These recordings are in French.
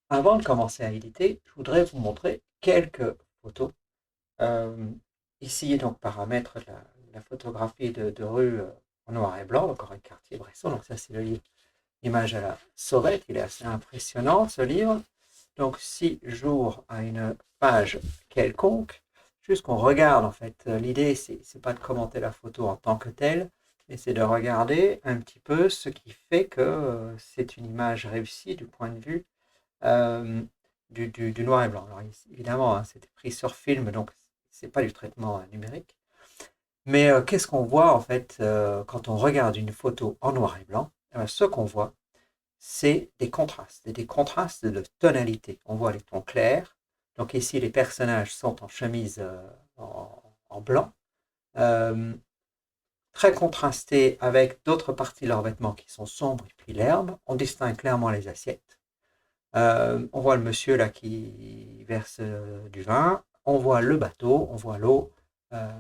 Avant de commencer à éditer, je voudrais vous montrer quelques photos. Euh, Ici, donc, paramètres de la photographie de rue en noir et blanc, donc Henri Cartier-Bresson. Donc, ça, c'est le livre Image à la sauvette. Il est assez impressionnant, ce livre. Donc, si j'ouvre à une page quelconque, juste qu'on regarde, en fait, l'idée, c'est pas de commenter la photo en tant que telle, mais c'est de regarder un petit peu ce qui fait que c'est une image réussie du point de vue euh, du noir et blanc. Alors, évidemment, hein, c'était pris sur film, donc c'est pas du traitement numérique. Mais qu'est-ce qu'on voit en fait quand on regarde une photo en noir et blanc? Ce qu'on voit, c'est des contrastes de tonalité. On voit les tons clairs. Donc ici, les personnages sont en chemise en blanc, euh, très contrastés avec d'autres parties de leurs vêtements qui sont sombres, et puis l'herbe. On distingue clairement les assiettes. On voit le monsieur là qui verse du vin, on voit le bateau, on voit l'eau. Euh,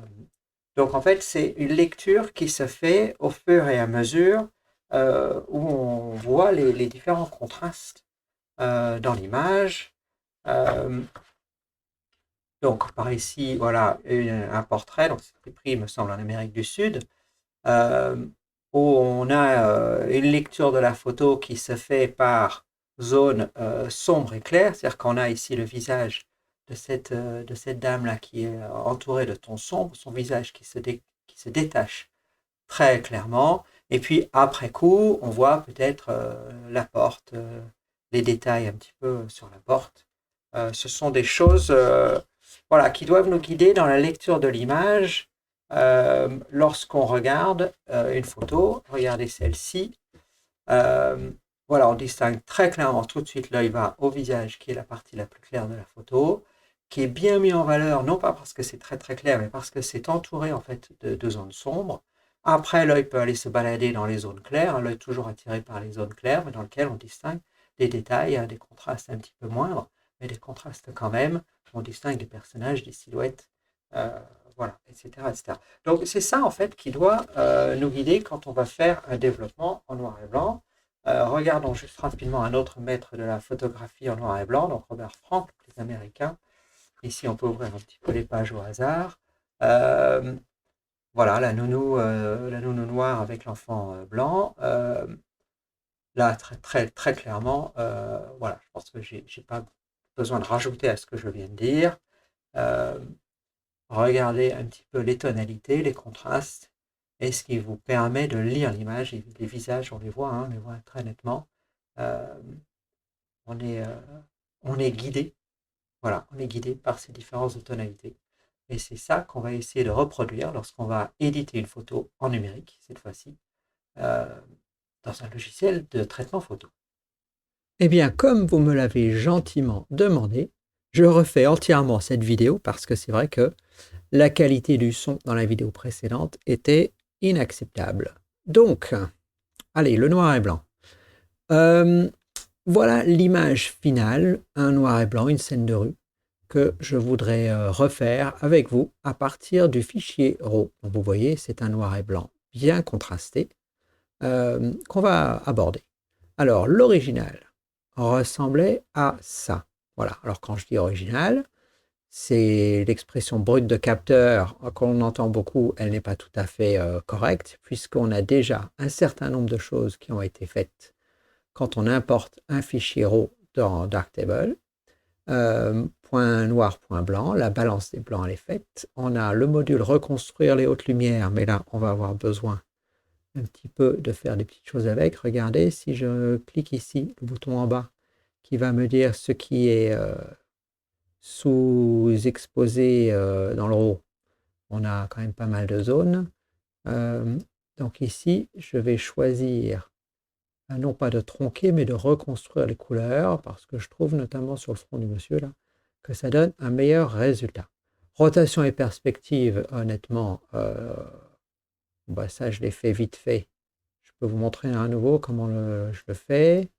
donc en fait, c'est une lecture qui se fait au fur et à mesure où on voit les différents contrastes dans l'image. Euh, donc par ici, voilà un portrait, donc c'est pris, il me semble, en Amérique du Sud, euh, où on a une lecture de la photo qui se fait par zone sombre et claire, c'est-à-dire qu'on a ici le visage de cette dame-là qui est entourée de tons sombres, son visage qui se détache très clairement, et puis après coup, on voit peut-être la porte, les détails un petit peu sur la porte. Ce sont des choses voilà, qui doivent nous guider dans la lecture de l'image lorsqu'on regarde une photo. Regardez celle-ci. Euh, voilà, on distingue très clairement tout de suite l'œil va au visage, qui est la partie la plus claire de la photo, qui est bien mis en valeur, non pas parce que c'est très très clair, mais parce que c'est entouré en fait de zones sombres. Après, l'œil peut aller se balader dans les zones claires, l'œil toujours attiré par les zones claires, mais dans lesquelles on distingue des détails, des contrastes un petit peu moindres, mais des contrastes quand même. On distingue des personnages, des silhouettes, euh, voilà, etc., etc. Donc c'est ça en fait qui doit nous guider quand on va faire un développement en noir et blanc. Regardons juste rapidement un autre maître de la photographie en noir et blanc, donc Robert Frank, les Américains. Ici, on peut ouvrir un petit peu les pages au hasard. Euh, voilà, la nounou noire avec l'enfant blanc. Là, très, très, très clairement, voilà, je pense que j'ai pas besoin de rajouter à ce que je viens de dire. Euh, Regardez un petit peu les tonalités, les contrastes, et ce qui vous permet de lire l'image. Les visages, on les voit très nettement. Euh, on est, euh, on est guidé, voilà, on est guidé par ces différences de tonalité. Et c'est ça qu'on va essayer de reproduire lorsqu'on va éditer une photo en numérique, cette fois-ci, euh, dans un logiciel de traitement photo. Eh bien, comme vous me l'avez gentiment demandé, je refais entièrement cette vidéo parce que c'est vrai que la qualité du son dans la vidéo précédente était inacceptable. Donc, allez, le noir et blanc. Euh, voilà l'image finale, un noir et blanc, une scène de rue, que je voudrais refaire avec vous à partir du fichier RAW. Donc, vous voyez, c'est un noir et blanc bien contrasté qu'on va aborder. Alors, l'original ressemblait à ça. Voilà. Alors, quand je dis original, c'est l'expression brute de capteur qu'on entend beaucoup, elle n'est pas tout à fait correcte, puisqu'on a déjà un certain nombre de choses qui ont été faites quand on importe un fichier RAW dans Darktable. Point noir, point blanc, la balance des blancs elle est faite. On a le module reconstruire les hautes lumières, mais là on va avoir besoin un petit peu de faire des petites choses avec. Regardez, si je clique ici, le bouton en bas, qui va me dire ce qui est sous-exposé dans le RAW, on a quand même pas mal de zones. Euh, donc ici, je vais choisir non pas de tronquer, mais de reconstruire les couleurs, parce que je trouve notamment sur le front du monsieur là, que ça donne un meilleur résultat. Rotation et perspective, honnêtement, bah ça je l'ai fait vite fait. Je peux vous montrer à nouveau comment je le fais.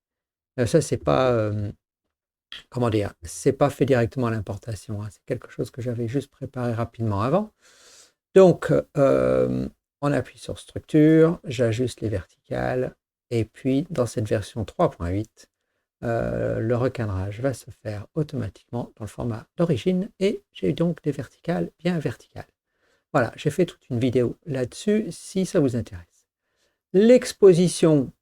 Ça, c'est pas, comment dire, c'est pas fait directement à l'importation, hein. C'est quelque chose que j'avais juste préparé rapidement avant. Donc, on appuie sur structure, j'ajuste les verticales, et puis dans cette version 3.8, le recadrage va se faire automatiquement dans le format d'origine et j'ai donc des verticales bien verticales. Voilà, j'ai fait toute une vidéo là-dessus si ça vous intéresse. L'exposition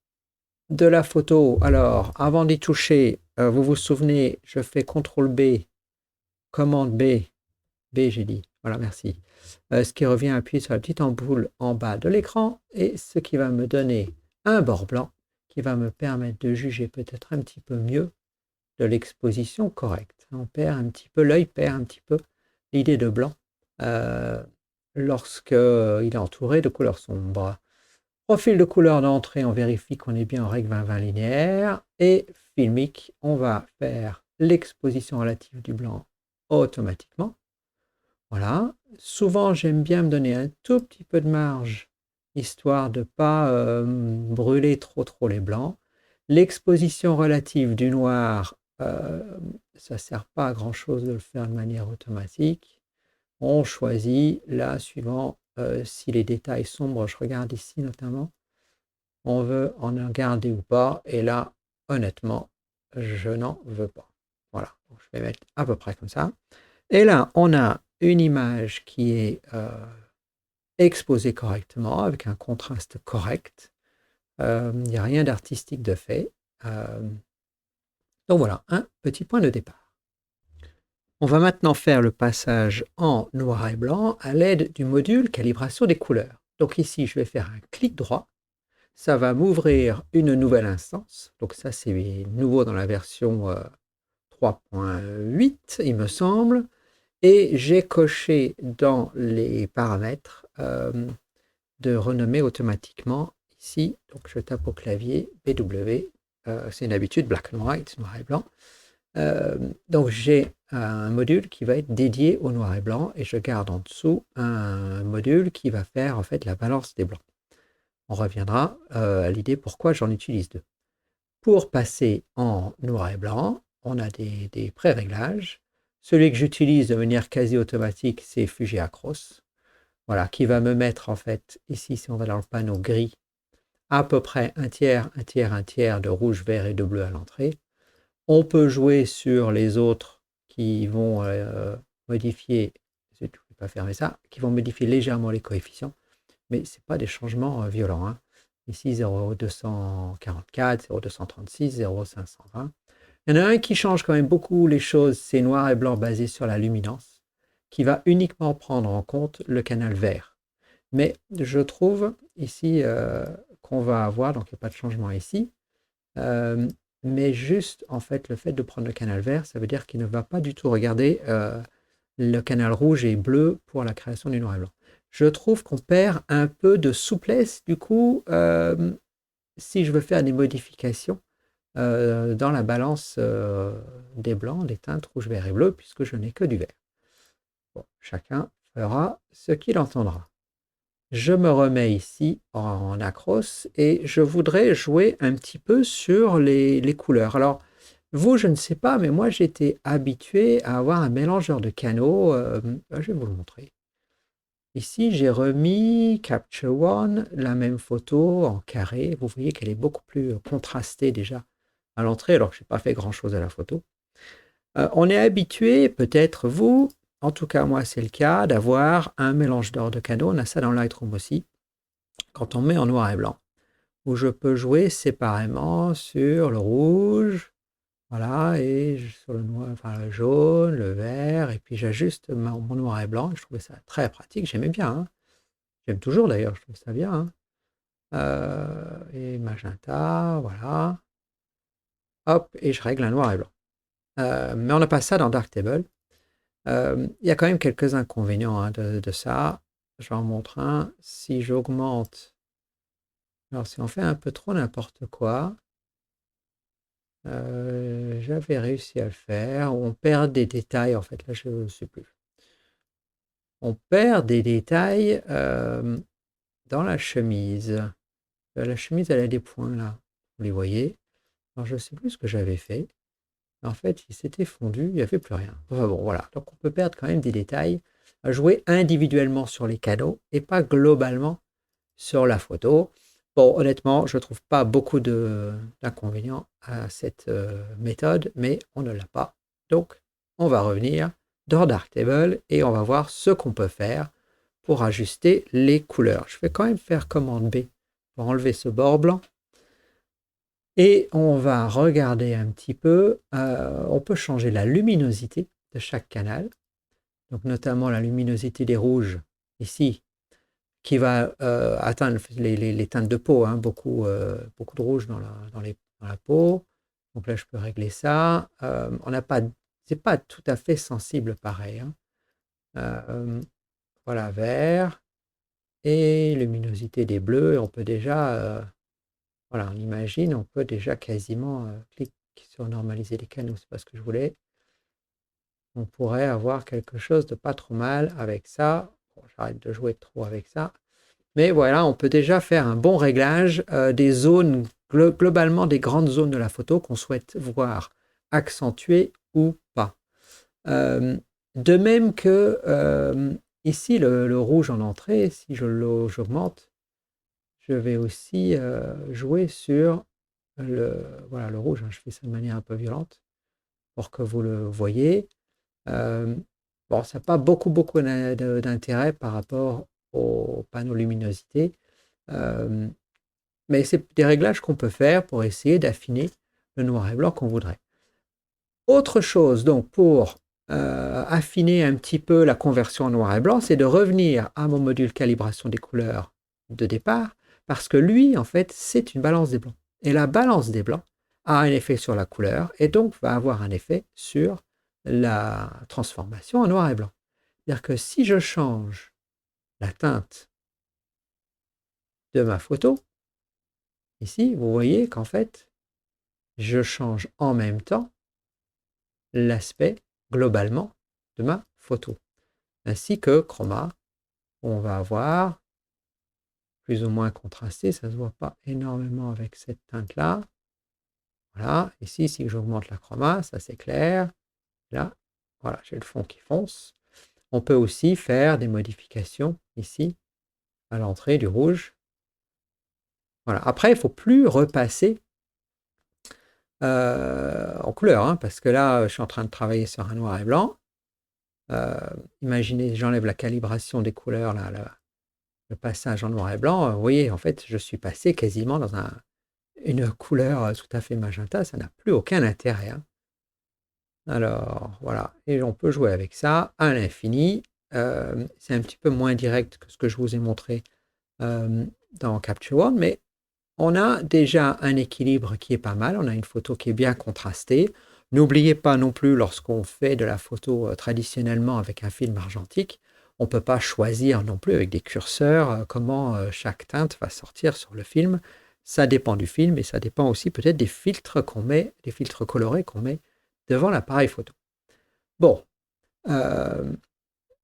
de la photo, alors avant d'y toucher, vous vous souvenez, je fais CTRL B, commande B, j'ai dit, voilà, merci. Ce qui revient à appuyer sur la petite ampoule en bas de l'écran et ce qui va me donner un bord blanc qui va me permettre de juger peut-être un petit peu mieux de l'exposition correcte. On perd un petit peu, l'œil perd un petit peu l'idée de blanc lorsqu'il est entouré de couleurs sombres. Profil de couleur d'entrée, on vérifie qu'on est bien en règle 20-20 linéaire. Et filmique, on va faire l'exposition relative du blanc automatiquement. Voilà. Souvent, j'aime bien me donner un tout petit peu de marge, histoire de ne pas brûler trop les blancs. L'exposition relative du noir, ça ne sert pas à grand-chose de le faire de manière automatique. On choisit là, suivant si les détails sombres, je regarde ici notamment, on veut en garder ou pas. Et là, honnêtement, je n'en veux pas. Voilà, donc, je vais mettre à peu près comme ça. Et là, on a une image qui est exposée correctement, avec un contraste correct. Il n'y a rien d'artistique de fait. Donc voilà, un petit point de départ. On va maintenant faire le passage en noir et blanc à l'aide du module calibration des couleurs. Donc ici, je vais faire un clic droit. Ça va m'ouvrir une nouvelle instance. Donc ça, c'est nouveau dans la version 3.8, il me semble. Et j'ai coché dans les paramètres de renommer automatiquement ici. Donc je tape au clavier BW. C'est une habitude, black and white, noir et blanc. Donc j'ai un module qui va être dédié au noir et blanc et je garde en dessous un module qui va faire en fait la balance des blancs. On reviendra à l'idée pourquoi j'en utilise deux. Pour passer en noir et blanc, on a des pré-réglages. Celui que j'utilise de manière quasi automatique, c'est Fugia Cross. Voilà, qui va me mettre en fait, ici si on va dans le panneau gris, à peu près un tiers de rouge, vert et de bleu à l'entrée. On peut jouer sur les autres qui vont modifier, je ne vais pas fermer ça, qui vont modifier légèrement les coefficients, mais ce n'est pas des changements violents. Hein. Ici 0,244, 0,236, 0,520. Il y en a un qui change quand même beaucoup les choses, c'est noir et blanc basé sur la luminance, qui va uniquement prendre en compte le canal vert. Mais je trouve ici qu'on va avoir, donc il n'y a pas de changement ici, mais juste, en fait, le fait de prendre le canal vert, ça veut dire qu'il ne va pas du tout regarder le canal rouge et bleu pour la création du noir et blanc. Je trouve qu'on perd un peu de souplesse, du coup, si je veux faire des modifications dans la balance des blancs, des teintes rouge, vert et bleu, puisque je n'ai que du vert. Bon, chacun fera ce qu'il entendra. Je me remets ici en acros et je voudrais jouer un petit peu sur les couleurs. Alors, vous, je ne sais pas, mais moi, j'étais habitué à avoir un mélangeur de canaux. Je vais vous le montrer. Ici, j'ai remis Capture One, la même photo en carré. Vous voyez qu'elle est beaucoup plus contrastée déjà à l'entrée, alors que je n'ai pas fait grand-chose à la photo. On est habitué, peut-être vous, en tout cas, moi, c'est le cas, d'avoir un mélange d'or de canaux. On a ça dans Lightroom aussi, quand on met en noir et blanc, où je peux jouer séparément sur le rouge, voilà, et sur le noir, enfin le jaune, le vert, et puis j'ajuste mon noir et blanc. Je trouvais ça très pratique, j'aimais bien. Hein. J'aime toujours d'ailleurs, je trouve ça bien. Hein. Et magenta, voilà. Hop, et je règle un noir et blanc. Mais on n'a pas ça dans Darktable. Il y a quand même quelques inconvénients hein, de ça. Je vais en montrer un. Si j'augmente, alors si on fait un peu trop n'importe quoi, j'avais réussi à le faire. On perd des détails, en fait, là je ne sais plus. On perd des détails dans la chemise. La chemise, elle a des points là, vous les voyez. Alors je ne sais plus ce que j'avais fait. En fait, il s'était fondu, il n'y avait plus rien. Enfin bon, voilà. Donc on peut perdre quand même des détails, jouer individuellement sur les canaux et pas globalement sur la photo. Bon, honnêtement, je ne trouve pas beaucoup d'inconvénients à cette méthode, mais on ne l'a pas. Donc, on va revenir dans Darktable et on va voir ce qu'on peut faire pour ajuster les couleurs. Je vais quand même faire commande B pour enlever ce bord blanc. Et on va regarder un petit peu, on peut changer la luminosité de chaque canal, donc notamment la luminosité des rouges ici, qui va atteindre les teintes de peau, hein, beaucoup de rouge dans la peau. Donc là, je peux régler ça. On n'a pas, c'est pas tout à fait sensible pareil, hein. Voilà, vert et luminosité des bleus. On peut déjà, voilà, on imagine, on peut déjà quasiment cliquer sur normaliser les canaux, c'est pas ce que je voulais. On pourrait avoir quelque chose de pas trop mal avec ça. Bon, j'arrête de jouer trop avec ça. Mais voilà, on peut déjà faire un bon réglage des zones, globalement des grandes zones de la photo qu'on souhaite voir accentuées ou pas. De même que ici, le rouge en entrée, si j'augmente, je vais aussi jouer sur voilà, le rouge, hein. Je fais ça de manière un peu violente pour que vous le voyez. Bon, ça n'a pas beaucoup d'intérêt par rapport au panneau luminosité, mais c'est des réglages qu'on peut faire pour essayer d'affiner le noir et blanc qu'on voudrait. Autre chose, donc, pour affiner un petit peu la conversion en noir et blanc, c'est de revenir à mon module calibration des couleurs de départ, parce que lui, en fait, c'est une balance des blancs. Et la balance des blancs a un effet sur la couleur, et donc va avoir un effet sur la transformation en noir et blanc. C'est-à-dire que si je change la teinte de ma photo, ici, vous voyez qu'en fait, je change en même temps l'aspect globalement de ma photo. Ainsi que chroma, on va avoir plus ou moins contrasté, ça ne se voit pas énormément avec cette teinte-là. Voilà, ici, si j'augmente la chroma, ça c'est clair. Là, voilà, j'ai le fond qui fonce. On peut aussi faire des modifications ici, à l'entrée du rouge. Voilà. Après, il ne faut plus repasser en couleur, hein, parce que là, je suis en train de travailler sur un noir et blanc. Imaginez, j'enlève la calibration des couleurs, là, le passage en noir et blanc. Vous voyez, en fait, je suis passé quasiment dans une couleur tout à fait magenta. Ça n'a plus aucun intérêt, hein. Alors, voilà. Et on peut jouer avec ça à l'infini. C'est un petit peu moins direct que ce que je vous ai montré dans Capture One, mais on a déjà un équilibre qui est pas mal. On a une photo qui est bien contrastée. N'oubliez pas non plus, lorsqu'on fait de la photo traditionnellement avec un film argentique, on ne peut pas choisir non plus avec des curseurs comment chaque teinte va sortir sur le film. Ça dépend du film et ça dépend aussi peut-être des filtres qu'on met, des filtres colorés qu'on met devant l'appareil photo. Bon,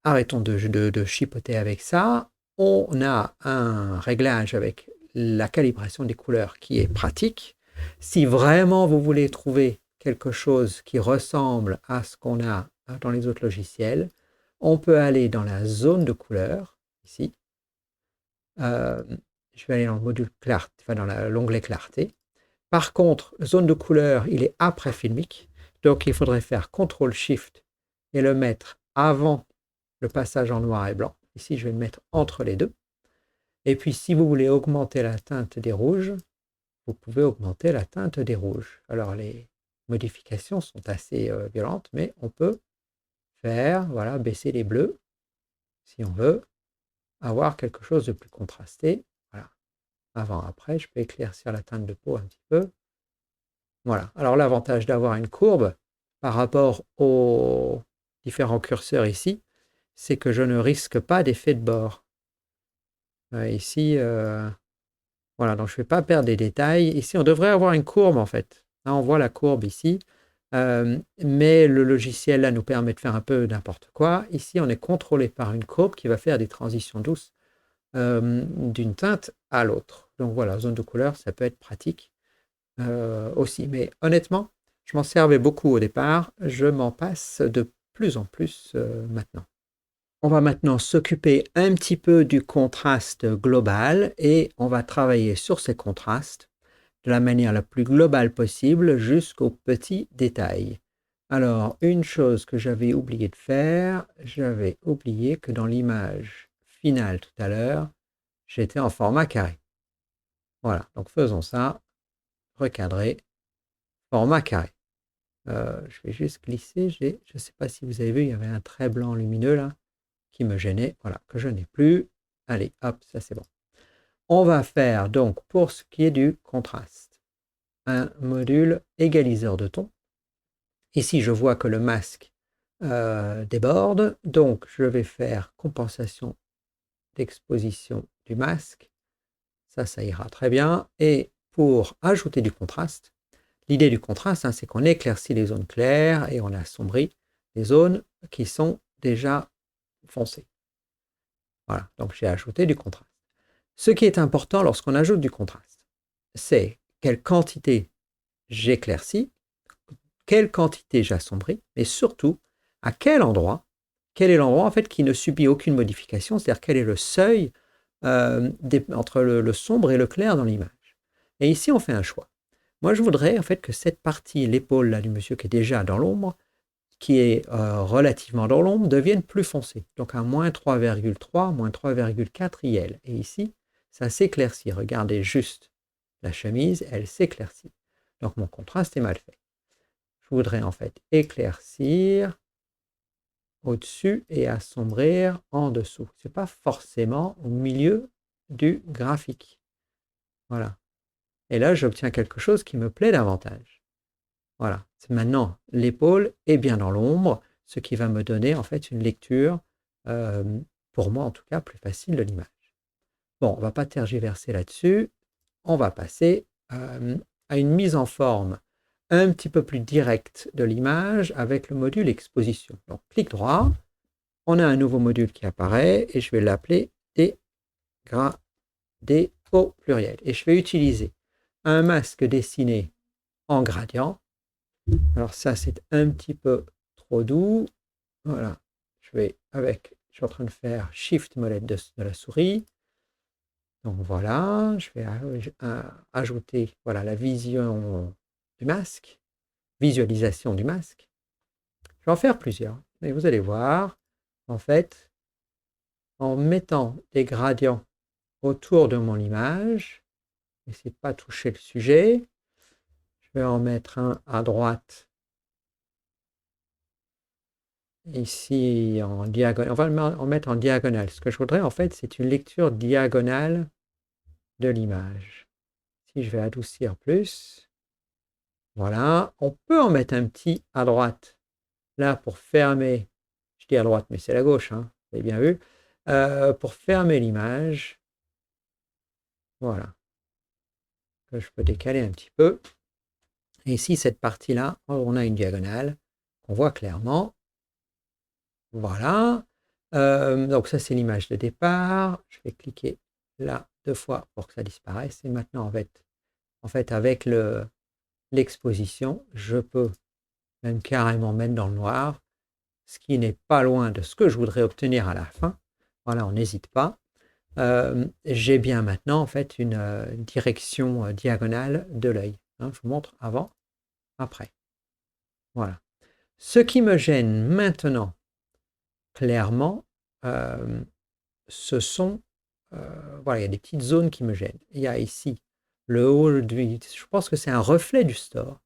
arrêtons de chipoter avec ça. On a un réglage avec la calibration des couleurs qui est pratique. Si vraiment vous voulez trouver quelque chose qui ressemble à ce qu'on a dans les autres logiciels, on peut aller dans la zone de couleurs, ici. Je vais aller dans le module clarté, enfin dans l'onglet clarté. Par contre, zone de couleur, il est après Filmic, donc il faudrait faire CTRL-SHIFT et le mettre avant le passage en noir et blanc. Ici, je vais le mettre entre les deux. Et puis, si vous voulez augmenter la teinte des rouges, vous pouvez augmenter la teinte des rouges. Alors, les modifications sont assez violentes, mais on peut faire, voilà, baisser les bleus, si on veut, avoir quelque chose de plus contrasté. Voilà. Avant, après, je peux éclaircir la teinte de peau un petit peu. Voilà. Alors, l'avantage d'avoir une courbe par rapport aux différents curseurs ici, c'est que je ne risque pas d'effet de bord. Ici, voilà, donc je ne vais pas perdre des détails. Ici, on devrait avoir une courbe, en fait. Là, on voit la courbe ici. Mais le logiciel, là, nous permet de faire un peu n'importe quoi. Ici, on est contrôlé par une courbe qui va faire des transitions douces d'une teinte à l'autre. Donc voilà, zone de couleur, ça peut être pratique aussi. Mais honnêtement, je m'en servais beaucoup au départ. Je m'en passe de plus en plus maintenant. on va maintenant s'occuper un petit peu du contraste global et on va travailler sur ces contrastes de la manière la plus globale possible jusqu'aux petits détails. Alors, une chose que j'avais oublié de faire, j'avais oublié que dans l'image finale tout à l'heure, j'étais en format carré. Voilà, donc faisons ça, recadrer, format carré. Je vais juste glisser, je ne sais pas si vous avez vu, il y avait un trait blanc lumineux là qui me gênait, voilà, que je n'ai plus. Allez, hop, ça c'est bon. On va faire donc, pour ce qui est du contraste, un module égaliseur de ton. Ici, je vois que le masque déborde, donc je vais faire compensation d'exposition du masque. Ça ira très bien. Et pour ajouter du contraste, l'idée du contraste, hein, c'est qu'on éclaircit les zones claires et on assombrit les zones qui sont déjà foncées. Voilà, donc j'ai ajouté du contraste. Ce qui est important lorsqu'on ajoute du contraste, c'est quelle quantité j'éclaircis, quelle quantité j'assombris, mais surtout à quel est l'endroit en fait qui ne subit aucune modification, c'est-à-dire quel est le seuil entre le sombre et le clair dans l'image. Et ici, on fait un choix. Moi, je voudrais en fait que cette partie, l'épaule là du monsieur qui est déjà dans l'ombre, qui est relativement dans l'ombre, devienne plus foncée. Donc à moins 3,3, moins 3,4 IL. Et ici, ça s'éclaircit. Regardez juste la chemise, elle s'éclaircit. Donc mon contraste est mal fait. Je voudrais en fait éclaircir au-dessus et assombrir en dessous. Ce n'est pas forcément au milieu du graphique. Voilà. Et là, j'obtiens quelque chose qui me plaît davantage. Voilà. Maintenant, l'épaule est bien dans l'ombre, ce qui va me donner en fait une lecture, pour moi en tout cas, plus facile de l'image. Bon, on ne va pas tergiverser là-dessus. On va passer à une mise en forme un petit peu plus directe de l'image avec le module exposition. Donc, clic droit, on a un nouveau module qui apparaît et je vais l'appeler dégradé au pluriel. Et je vais utiliser un masque dessiné en gradient. Alors ça, c'est un petit peu trop doux. Voilà, je suis en train de faire Shift molette de la souris. Donc voilà, je vais ajouter voilà, la vision du masque, visualisation du masque. Je vais en faire plusieurs. Et vous allez voir, en fait, en mettant des gradients autour de mon image, n'essayez de ne pas toucher le sujet. Je vais en mettre un à droite, ici en diagonale. On va en mettre en diagonale. Ce que je voudrais, en fait, c'est une lecture diagonale de l'image. Si je vais adoucir plus, voilà, on peut en mettre un petit à droite, là pour fermer, je dis à droite, mais c'est la gauche, hein, vous avez bien vu, pour fermer l'image, voilà, que je peux décaler un petit peu. Et ici, cette partie-là, on a une diagonale qu'on voit clairement. Voilà. Donc ça, c'est l'image de départ. Je vais cliquer là 2 fois pour que ça disparaisse. Et maintenant, en fait avec l'exposition, je peux même carrément mettre dans le noir, ce qui n'est pas loin de ce que je voudrais obtenir à la fin. Voilà, on n'hésite pas. J'ai bien maintenant en fait une direction diagonale de l'œil. Hein, je vous montre avant, après. Voilà. Ce qui me gêne maintenant, clairement, ce sont, voilà, il y a des petites zones qui me gênent. Il y a ici le haut je pense que c'est un reflet du store.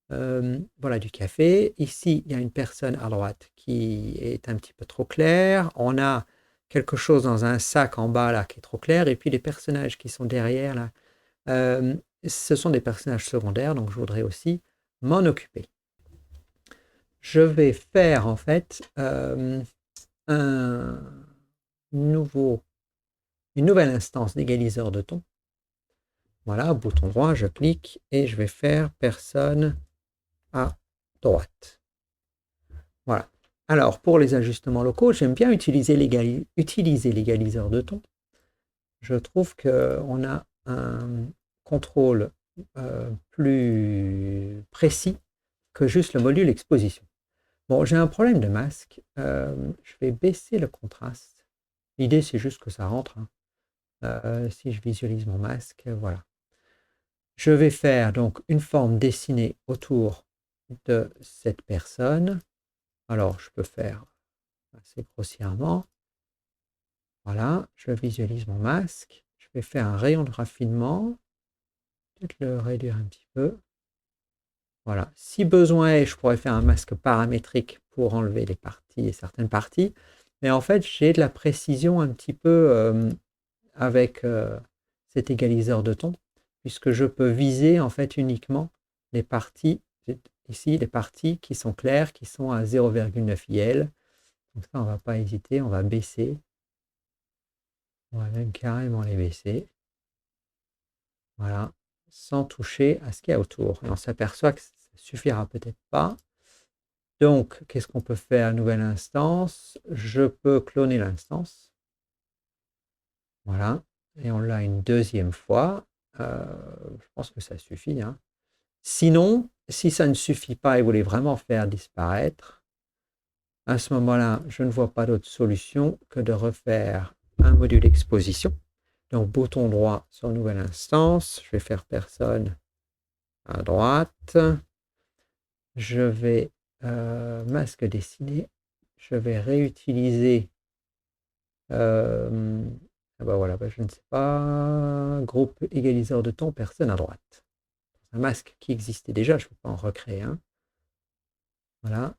Voilà, du café. Ici, il y a une personne à droite qui est un petit peu trop claire. On a quelque chose dans un sac en bas là qui est trop clair. Et puis les personnages qui sont derrière là, ce sont des personnages secondaires, donc je voudrais aussi m'en occuper. Je vais faire en fait une nouvelle instance d'égaliseur de ton. Voilà, bouton droit, je clique et je vais faire personne à droite. Voilà. Alors, pour les ajustements locaux, j'aime bien utiliser l'égaliseur de ton. Je trouve qu'on a un contrôle plus précis que juste le module exposition. Bon, j'ai un problème de masque. Je vais baisser le contraste. L'idée, c'est juste que ça rentre, hein. Si je visualise mon masque, voilà. Je vais faire donc une forme dessinée autour de cette personne. Alors, je peux faire assez grossièrement. Voilà, je visualise mon masque. Je vais faire un rayon de raffinement. Peut-être le réduire un petit peu. Voilà. Si besoin est, je pourrais faire un masque paramétrique pour enlever les parties et certaines parties. Mais en fait, j'ai de la précision un petit peu avec cet égaliseur de ton, puisque je peux viser en fait uniquement les parties, ici les parties qui sont claires, qui sont à 0,9 IL. Donc ça, on ne va pas hésiter, on va baisser. On va même carrément les baisser. Voilà, sans toucher à ce qu'il y a autour. Et on s'aperçoit que ça ne suffira peut-être pas. Donc, qu'est-ce qu'on peut faire? Nouvelle instance. Je peux cloner l'instance. Voilà. Et on l'a une deuxième fois. Je pense que ça suffit, hein. Sinon, si ça ne suffit pas et vous voulez vraiment faire disparaître, à ce moment-là, je ne vois pas d'autre solution que de refaire un module exposition. Donc, bouton droit sur nouvelle instance. Je vais faire personne à droite. Je vais masque dessiné. Je vais réutiliser ah bah voilà, bah je ne sais pas, groupe égaliseur de ton, personne à droite. Un masque qui existait déjà, je ne peux pas en recréer un. Voilà.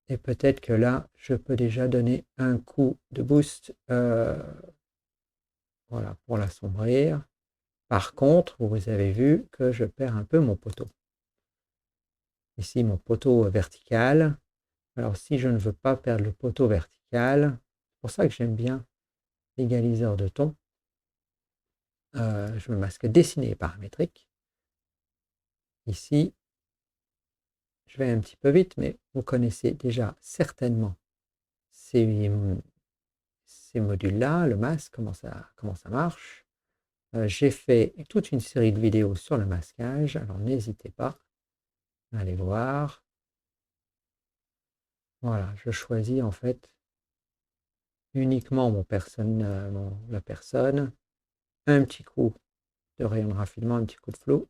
Et peut-être que là, je peux déjà donner un coup de boost voilà, pour l'assombrir. Par contre, vous avez vu que je perds un peu mon poteau. Ici, mon poteau vertical. Alors, si je ne veux pas perdre le poteau vertical, c'est pour ça que j'aime bien l'égaliseur de ton. Je me masque dessiné et paramétrique. Ici, je vais un petit peu vite, mais vous connaissez déjà certainement ces modules-là, le masque, comment ça marche. J'ai fait toute une série de vidéos sur le masquage, alors n'hésitez pas à aller voir. Voilà, je choisis en fait uniquement la personne, un petit coup de rayon de raffinement, un petit coup de flou,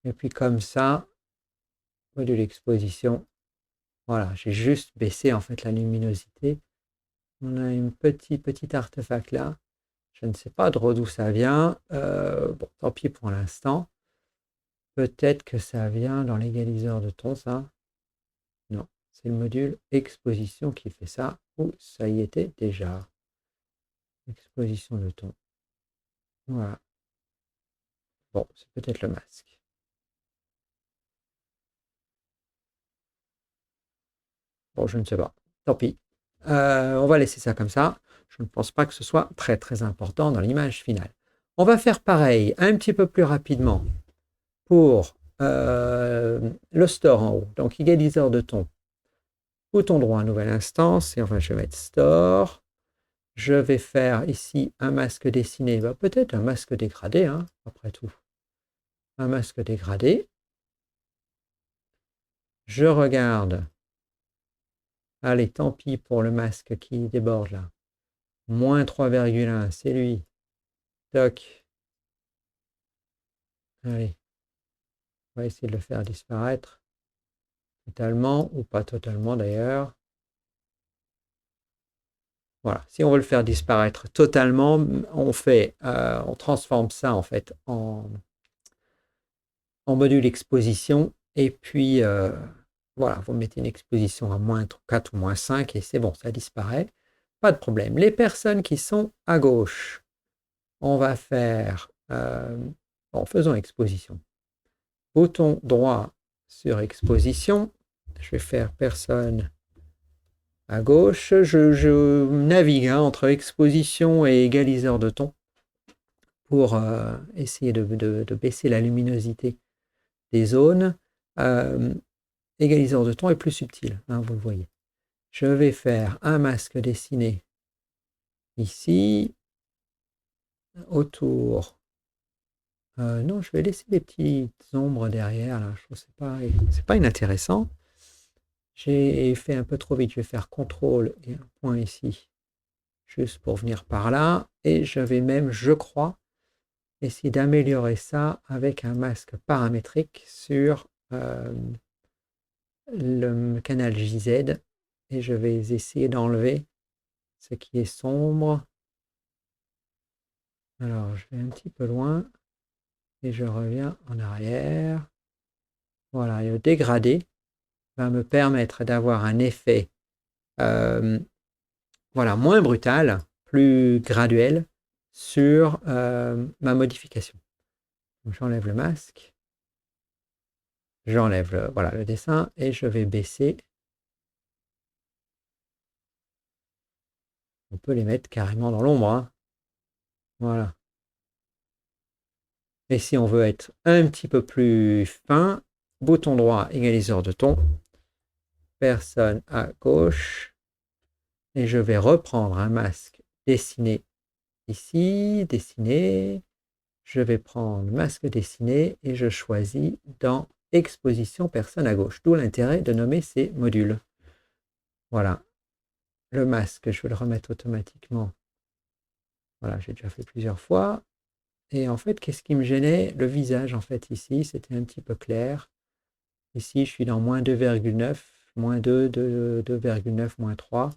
et puis comme ça, module exposition, voilà, j'ai juste baissé en fait la luminosité. On a un petit artefact là. Je ne sais pas d'où ça vient. Bon, tant pis pour l'instant. Peut-être que ça vient dans l'égaliseur de ton, ça. Non, c'est le module exposition qui fait ça. Ou ça y était déjà. Exposition de ton. Voilà. Bon, c'est peut-être le masque. Bon, je ne sais pas. Tant pis. On va laisser ça comme ça. Je ne pense pas que ce soit très très important dans l'image finale. On va faire pareil, un petit peu plus rapidement pour le store en haut. Donc, égaliseur de ton. Bouton droit, nouvelle instance. Et enfin, je vais mettre store. Je vais faire ici un masque dessiné. Bah, peut-être un masque dégradé, hein, après tout. Un masque dégradé. Je regarde. Allez, tant pis pour le masque qui déborde là. Moins 3,1, c'est lui. Toc. Allez. On va essayer de le faire disparaître. Totalement, ou pas totalement d'ailleurs. Voilà, si on veut le faire disparaître totalement, on transforme ça en fait en module exposition et puis voilà, vous mettez une exposition à moins 4 ou moins 5 et c'est bon, ça disparaît. Pas de problème. Les personnes qui sont à gauche, on va faire, bon, faisons exposition. Bouton droit sur exposition. Je vais faire personne à gauche. Je navigue entre exposition et égaliseur de ton pour essayer de baisser la luminosité des zones. Égaliseur de ton est plus subtil, hein, vous le voyez. Je vais faire un masque dessiné ici, autour. Non, je vais laisser des petites ombres derrière. Là. Je trouve que c'est pas inintéressant. J'ai fait un peu trop vite. Je vais faire CTRL et un point ici, juste pour venir par là. Et je vais même, je crois, essayer d'améliorer ça avec un masque paramétrique sur le canal JZ. Et je vais essayer d'enlever ce qui est sombre. Alors, je vais un petit peu loin et je reviens en arrière. Voilà, et le dégradé va me permettre d'avoir un effet voilà, moins brutal, plus graduel sur ma modification. J'enlève le masque, j'enlève voilà, le dessin et je vais baisser. On peut les mettre carrément dans l'ombre. Hein. Voilà. Et si on veut être un petit peu plus fin, bouton droit égaliseur de ton, personne à gauche, et je vais reprendre un masque dessiné ici, dessiné. Je vais prendre masque dessiné et je choisis dans exposition personne à gauche. D'où l'intérêt de nommer ces modules. Voilà. Le masque, je vais le remettre automatiquement. Voilà, j'ai déjà fait plusieurs fois. Et en fait, qu'est-ce qui me gênait? Le visage, en fait, ici, c'était un petit peu clair. Ici, je suis dans moins 2,9, moins 2, 2,9, moins 3.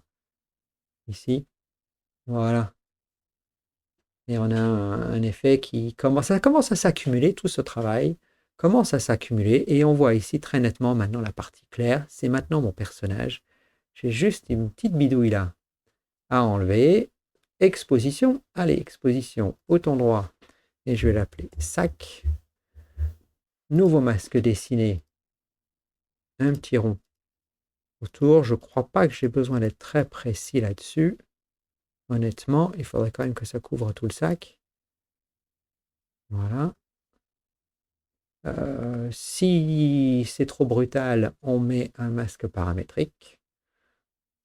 Ici, voilà. Et on a un effet qui commence, ça commence à s'accumuler, tout ce travail commence à s'accumuler. Et on voit ici très nettement maintenant la partie claire. C'est maintenant mon personnage. J'ai juste une petite bidouille là à enlever. Exposition, allez, exposition, bouton droit. Et je vais l'appeler sac. Nouveau masque dessiné. Un petit rond autour. Je ne crois pas que j'ai besoin d'être très précis là-dessus. Honnêtement, il faudrait quand même que ça couvre tout le sac. Voilà. Si c'est trop brutal, on met un masque paramétrique.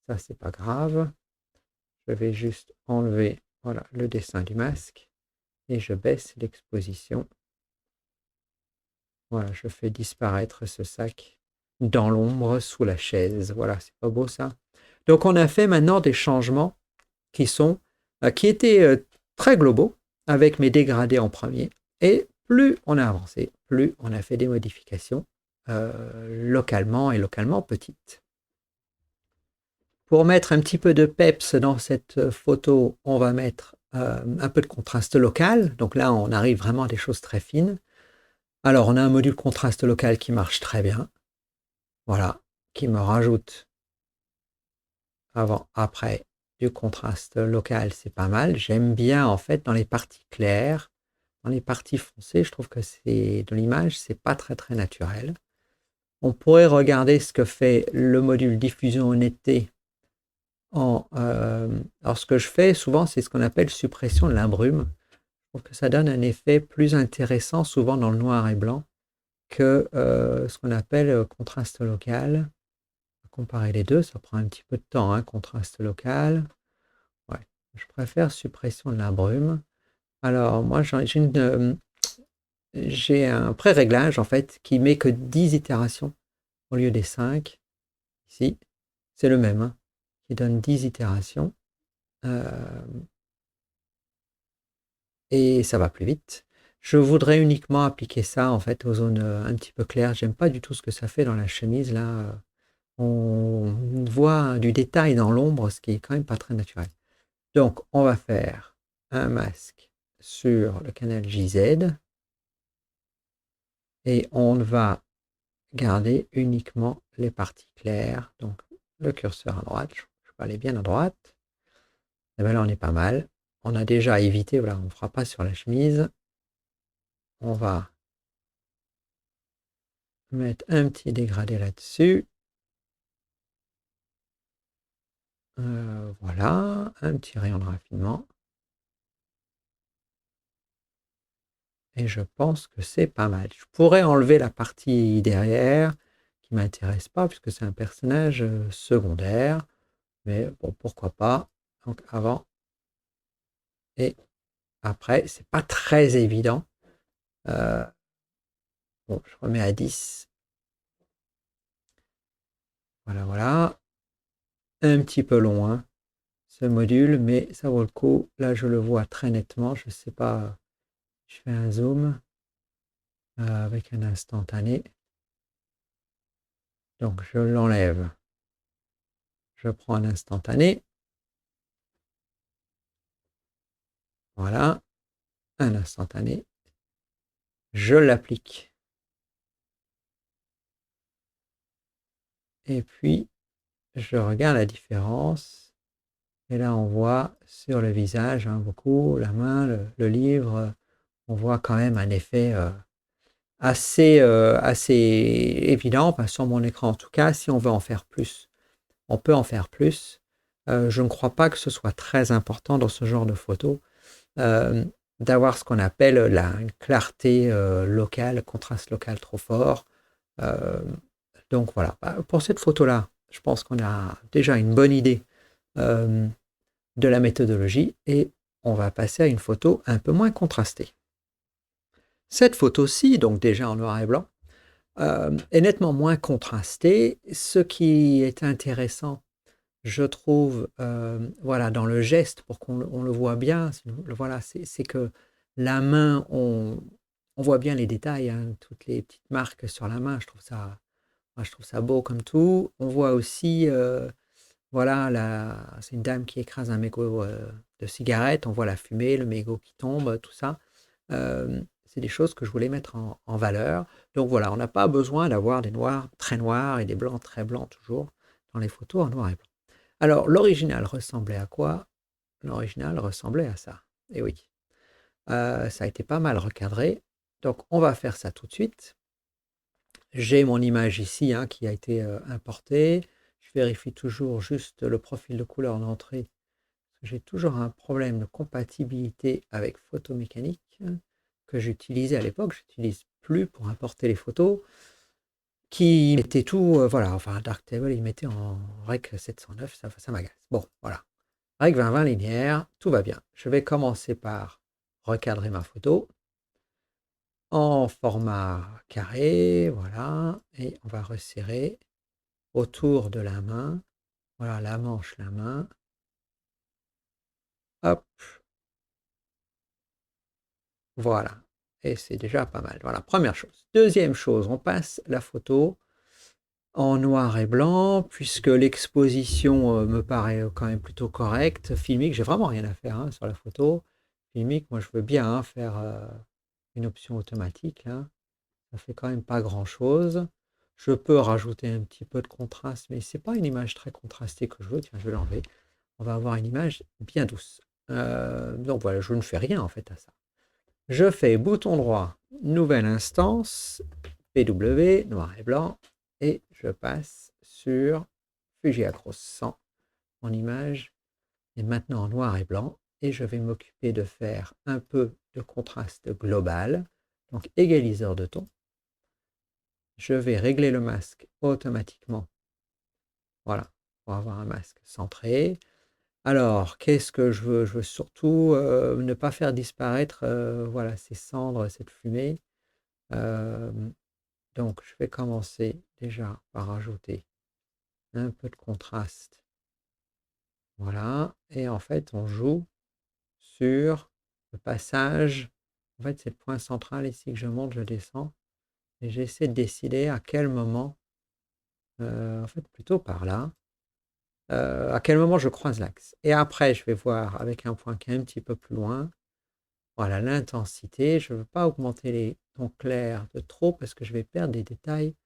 Ça, c'est pas grave. Je vais juste enlever voilà, le dessin du masque et je baisse l'exposition. Voilà, je fais disparaître ce sac dans l'ombre sous la chaise. Voilà, c'est pas beau ça. Donc on a fait maintenant des changements qui étaient très globaux avec mes dégradés en premier. Et plus on a avancé, plus on a fait des modifications localement et localement petites. Pour mettre un petit peu de peps dans cette photo, on va mettre un peu de contraste local. Donc là, on arrive vraiment à des choses très fines. Alors, on a un module contraste local qui marche très bien. Voilà, qui me rajoute avant, après du contraste local, c'est pas mal. J'aime bien en fait dans les parties claires, dans les parties foncées, je trouve que c'est de l'image, c'est pas très très naturel. On pourrait regarder ce que fait le module diffusion honnêteté. Alors ce que je fais souvent, c'est ce qu'on appelle suppression de la brume. Je trouve que ça donne un effet plus intéressant, souvent dans le noir et blanc, que ce qu'on appelle contraste local. Comparer les deux, ça prend un petit peu de temps, hein, contraste local. Ouais, je préfère suppression de la brume. Alors, moi, j'ai un pré-réglage, en fait, qui met que 10 itérations au lieu des 5. Ici, c'est le même, hein, qui donne 10 itérations. Et ça va plus vite. Je voudrais uniquement appliquer ça, en fait, aux zones un petit peu claires. J'aime pas du tout ce que ça fait dans la chemise, là. On voit du détail dans l'ombre, ce qui est quand même pas très naturel. Donc, on va faire un masque sur le canal JZ et on va garder uniquement les parties claires. Donc, le curseur à droite, je vais aller bien à droite. Et bien là, on est pas mal. On a déjà évité, voilà, on ne fera pas sur la chemise. On va mettre un petit dégradé là-dessus. Voilà, un petit rayon de raffinement. Et je pense que c'est pas mal. Je pourrais enlever la partie derrière qui ne m'intéresse pas puisque c'est un personnage secondaire. Mais bon, pourquoi pas. Donc avant et après, c'est pas très évident. Bon, je remets à 10. Voilà, voilà. Un petit peu long, hein, ce module, mais ça vaut le coup. Là, je le vois très nettement. Je ne sais pas, je fais un zoom avec un instantané. Donc, je l'enlève. Je prends un instantané. Voilà, un instantané. Je l'applique. Et puis, je regarde la différence. Et là, on voit sur le visage, hein, beaucoup, la main, le livre, on voit quand même un effet assez évident, enfin, sur mon écran en tout cas. Si on veut en faire plus, on peut en faire plus. Je ne crois pas que ce soit très important dans ce genre de photos euh, d'avoir ce qu'on appelle une clarté locale, contraste local trop fort. Euh, donc voilà, pour cette photo-là, je pense qu'on a déjà une bonne idée euh, de la méthodologie et on va passer à une photo un peu moins contrastée. Cette photo-ci, donc déjà en noir et blanc, est nettement moins contrastée. Ce qui est intéressant, je trouve, voilà, dans le geste, pour qu'on le voit bien, voilà, c'est que la main, on voit bien les détails, hein, toutes les petites marques sur la main. Moi, je trouve ça beau comme tout. On voit aussi, voilà, c'est une dame qui écrase un mégot de cigarette. On voit la fumée, le mégot qui tombe, tout ça. C'est des choses que je voulais mettre en valeur. Donc voilà, on n'a pas besoin d'avoir des noirs très noirs et des blancs très blancs toujours dans les photos en noir et blanc. Alors, l'original ressemblait à quoi? L'original ressemblait à ça. Et oui, ça a été pas mal recadré. Donc, on va faire ça tout de suite. J'ai mon image ici hein, qui a été importée. Je vérifie toujours juste le profil de couleur d'entrée. J'ai toujours un problème de compatibilité avec Photomécanique que j'utilisais à l'époque. Je n'utilise plus pour importer les photos. Qui mettait tout, voilà, enfin Darktable, il mettait en Rec 709, ça m'agace. Bon, voilà. Rec 2020 linéaire, tout va bien. Je vais commencer par recadrer ma photo en format carré, voilà, et on va resserrer autour de la main, voilà, la manche, la main, hop, voilà, et c'est déjà pas mal. Voilà, première chose. Deuxième chose, on passe la photo en noir et blanc, puisque l'exposition me paraît quand même plutôt correcte. Filmique, j'ai vraiment rien à faire hein, sur la photo. Filmique, moi je veux bien hein, faire une option automatique, là. Ça fait quand même pas grand-chose. Je peux rajouter un petit peu de contraste, mais c'est pas une image très contrastée que je veux. Tiens, je vais l'enlever. On va avoir une image bien douce. Donc voilà, je ne fais rien en fait à ça. Je fais bouton droit, nouvelle instance, PW, noir et blanc, et je passe sur Fuji Acros 100. Mon image est maintenant en noir et blanc, et je vais m'occuper de faire un peu de contraste global, donc égaliseur de ton. Je vais régler le masque automatiquement, voilà, pour avoir un masque centré. Alors, qu'est-ce que je veux? Je veux surtout ne pas faire disparaître voilà, ces cendres, cette fumée. Euh, donc, je vais commencer déjà par ajouter un peu de contraste. Voilà. Et en fait, on joue sur le passage. En fait, c'est le point central ici que je monte, je descends. Et j'essaie de décider à quel moment, en fait, plutôt par là, à quel moment je croise l'axe. Et après, je vais voir avec un point qui est un petit peu plus loin. Voilà, l'intensité. Je ne veux pas augmenter les tons clairs de trop parce que je vais perdre des détails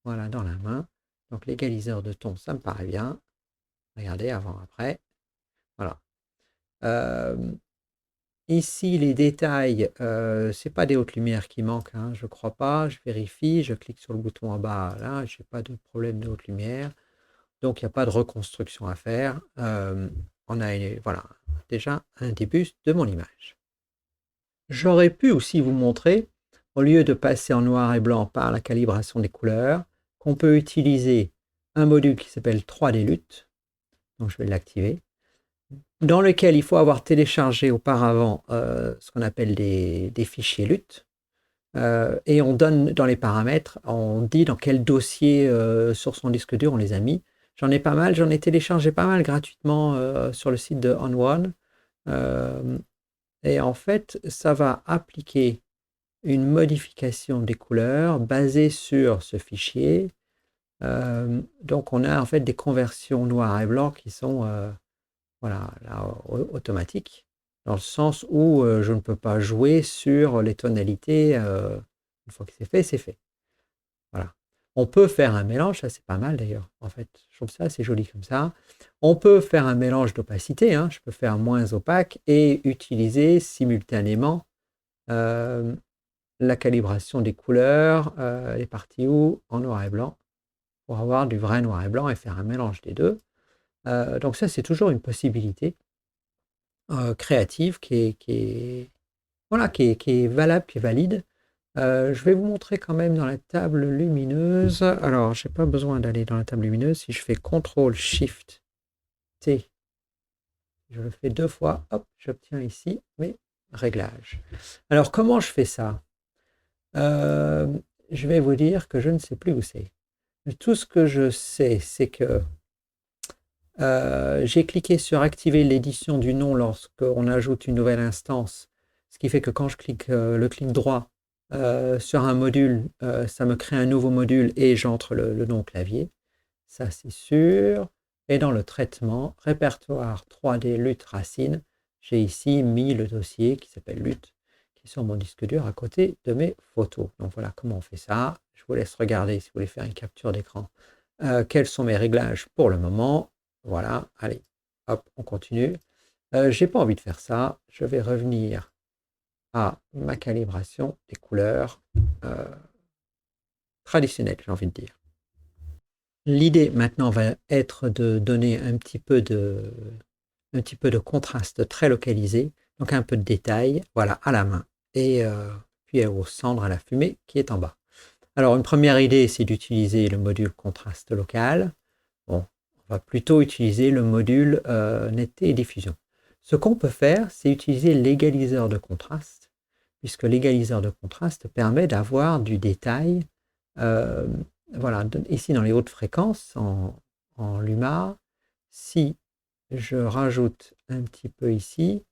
voilà, dans la main. Donc l'égaliseur de ton, ça me paraît bien. Regardez, avant, après. Voilà. Euh, ici, les détails, ce n'est pas des hautes lumières qui manquent, hein, je ne crois pas. Je vérifie, je clique sur le bouton en bas. Là, je n'ai pas de problème de haute lumière. Donc, il n'y a pas de reconstruction à faire. On a voilà, déjà un début de mon image. J'aurais pu aussi vous montrer, au lieu de passer en noir et blanc par la calibration des couleurs, qu'on peut utiliser un module qui s'appelle 3D LUT, donc je vais l'activer, dans lequel il faut avoir téléchargé auparavant ce qu'on appelle des fichiers LUT. Et on donne dans les paramètres, on dit dans quel dossier sur son disque dur on les a mis. J'en ai pas mal, j'en ai téléchargé pas mal gratuitement sur le site de OnOne. Et en fait, ça va appliquer une modification des couleurs basée sur ce fichier. Donc on a en fait des conversions noir et blanc qui sont voilà, là, automatiques, dans le sens où je ne peux pas jouer sur les tonalités. Une fois que c'est fait, c'est fait. Voilà. On peut faire un mélange, ça c'est pas mal d'ailleurs. En fait, je trouve ça assez joli comme ça. On peut faire un mélange d'opacité, hein. Je peux faire moins opaque et utiliser simultanément la calibration des couleurs, les parties où en noir et blanc, pour avoir du vrai noir et blanc et faire un mélange des deux. Donc ça, c'est toujours une possibilité créative voilà, qui est valable, qui est valide. Je vais vous montrer quand même dans la table lumineuse. Alors, je n'ai pas besoin d'aller dans la table lumineuse. Si je fais CTRL-SHIFT-T, je le fais 2 fois, hop, j'obtiens ici mes réglages. Alors, comment je fais ça? Je vais vous dire que je ne sais plus où c'est. Tout ce que je sais, c'est que j'ai cliqué sur activer l'édition du nom lorsqu'on ajoute une nouvelle instance, ce qui fait que quand je clique le clic droit sur un module, ça me crée un nouveau module et j'entre le nom clavier. Ça, c'est sûr. Et dans le traitement, répertoire 3D lutte racine, j'ai ici mis le dossier qui s'appelle lutte, qui est sur mon disque dur à côté de mes photos. Donc voilà comment on fait ça. Je vous laisse regarder si vous voulez faire une capture d'écran. Quels sont mes réglages pour le moment? Voilà, allez, hop, on continue. J'ai pas envie de faire ça. Je vais revenir à ma calibration des couleurs traditionnelles, j'ai envie de dire. L'idée maintenant va être de donner un petit peu de contraste très localisé, donc un peu de détail, voilà, à la main, et puis aux cendres, à la fumée qui est en bas. Alors une première idée, c'est d'utiliser le module contraste local. Bon, on va plutôt utiliser le module netteté et diffusion. Ce qu'on peut faire, c'est utiliser l'égaliseur de contraste, puisque l'égaliseur de contraste permet d'avoir du détail. euh, voilà, ici dans les hautes fréquences, en Luma, si je rajoute un petit peu ici,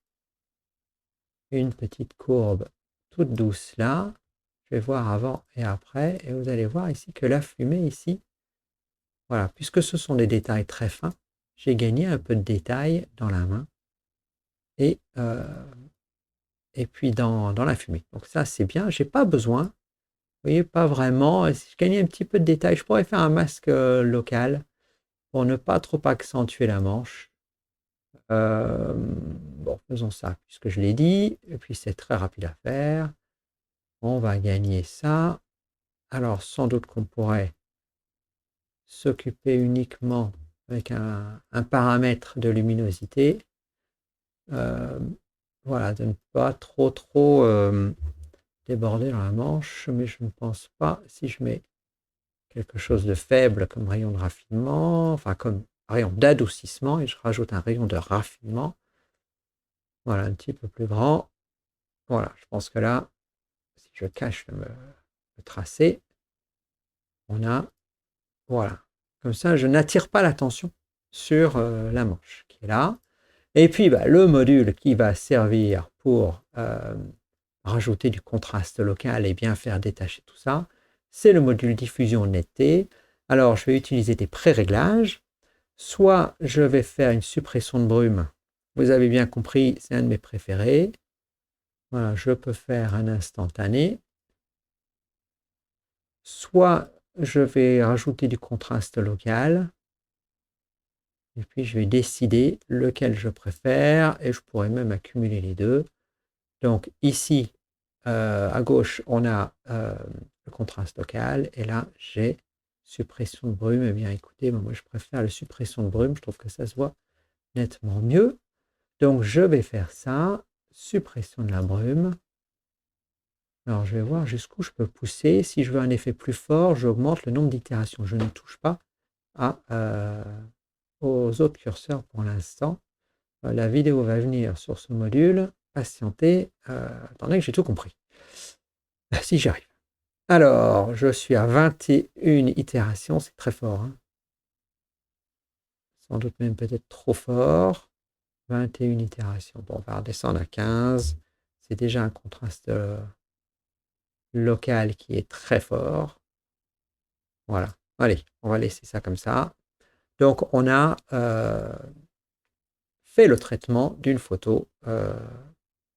une petite courbe toute douce là, je vais voir avant et après, et vous allez voir ici que la fumée ici, voilà, puisque ce sont des détails très fins, j'ai gagné un peu de détail dans la main et, puis dans la fumée. Donc ça, c'est bien. J'ai pas besoin, vous voyez, pas vraiment. Si je gagnais un petit peu de détail, je pourrais faire un masque local pour ne pas trop accentuer la manche. Bon, faisons ça, puisque je l'ai dit. Et puis, c'est très rapide à faire. On va gagner ça. Alors, sans doute qu'on pourrait s'occuper uniquement avec un paramètre de luminosité. Voilà, de ne pas trop déborder dans la manche, mais je ne pense pas, si je mets quelque chose de faible comme rayon de raffinement, enfin comme rayon d'adoucissement, et je rajoute un rayon de raffinement, voilà, un petit peu plus grand. Voilà, je pense que là, si je cache le tracé, on a, voilà, comme ça, je n'attire pas l'attention sur la manche qui est là. Et puis, bah, le module qui va servir pour rajouter du contraste local et bien faire détacher tout ça, c'est le module diffusion netteté. Alors, je vais utiliser des pré-réglages. Soit je vais faire une suppression de brume. Vous avez bien compris, c'est un de mes préférés. Voilà, je peux faire un instantané. Soit je vais rajouter du contraste local. Et puis, je vais décider lequel je préfère. Et je pourrais même accumuler les deux. Donc, ici, à gauche, on a le contraste local. Et là, j'ai suppression de brume. Eh bien, écoutez, moi, je préfère la suppression de brume. Je trouve que ça se voit nettement mieux. Donc, je vais faire ça. Suppression de la brume. Alors, je vais voir jusqu'où je peux pousser. Si je veux un effet plus fort, j'augmente le nombre d'itérations. Je ne touche pas aux autres curseurs pour l'instant. La vidéo va venir sur ce module. Patientez. Attendez que j'ai tout compris. Si j'y arrive. Alors, je suis à 21 itérations, c'est très fort, hein. Sans doute même peut-être trop fort. 21 itérations. Bon, on va redescendre à 15. C'est déjà un contraste local qui est très fort. Voilà. Allez, on va laisser ça comme ça. Donc, on a fait le traitement d'une photo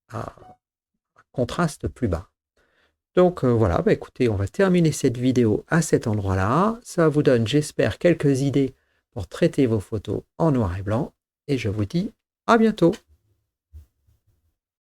à contraste plus bas. Donc voilà, bah, écoutez, on va terminer cette vidéo à cet endroit-là. Ça vous donne, j'espère, quelques idées pour traiter vos photos en noir et blanc. Et je vous dis à bientôt.